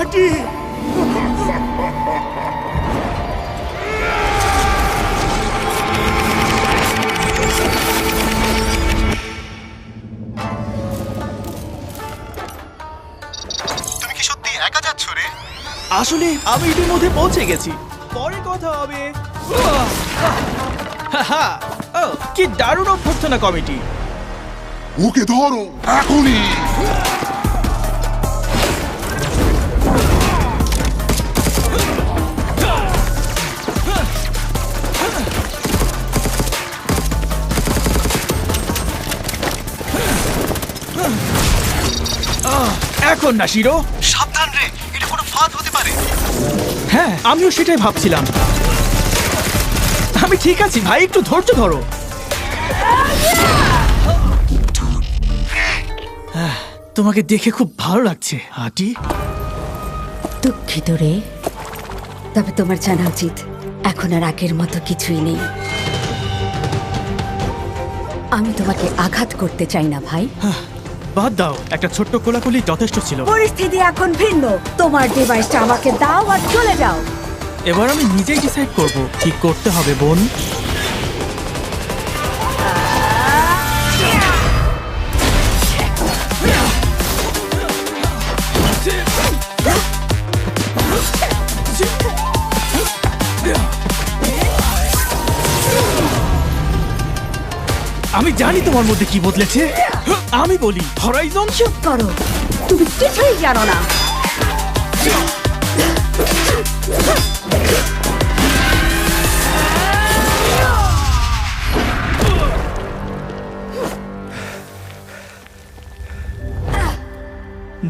হাঁটি। তুমি কি সত্যি একা যাচ্ছ রে? আসলে আমি ইতিমধ্যে পৌঁছে গেছি, পরে কথা হবে। কি দারুণ অভ্যর্থনা কমিটি। ওকে ধরো এখনই। এখন না শিরো। সাবধান রে, এটা কোনো ফাঁদ হতে পারে। হ্যাঁ, আমিও সেটাই ভাবছিলাম। আমি ঠিক আছি ভাই, একটু ধৈর্য ধরো। তোমাকে দেখে খুব ভালো লাগছে হাঁটি। দুঃখিত রে, তবে তোমার জানা উচিত এখন আর আগের মতো কিছুই নেই। আমি তোমাকে আঘাত করতে চাই না ভাই। বাদ দাও, একটা ছোট্ট কোলাকুলি যথেষ্ট ছিল। পরিস্থিতি এখন ভিন্ন। তোমার ডিভাইসটা আমাকে দাও আর চলে যাও। এবার আমি নিজেই ডিসাইড করব কি করতে হবে বোন। আমি জানি তোমার মধ্যে কি বদলেছে। আমি বলি হরাইজন। চুপ করো, তুমি কিছুই জানো না।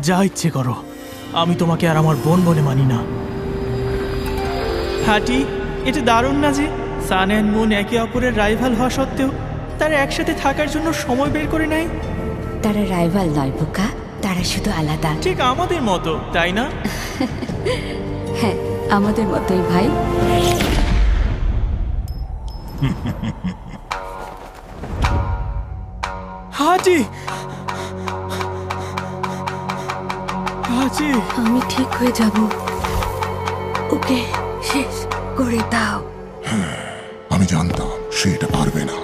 যা ইচ্ছে করো, আমি তোমাকে আর আমার বোন বলে মানি না। হাঁটি, এটা দারুণ না যে সান অ্যান্ড মুন একে অপরের রাইভাল হওয়া সত্ত্বেও তারা একসাথে থাকার জন্য সময় বের করে নেয়। তারা রাইভাল নয় বোকা, তারা শুধু আলাদা। ঠিক আমাদের মতো, তাই না? হ্যাঁ, আমাদের মতোই ভাই। হাঁটি, হাঁটি, আমি ঠিক হয়ে যাব। ওকে শেষ করে দাও। আমি জানতাম সে এটা পারবে না।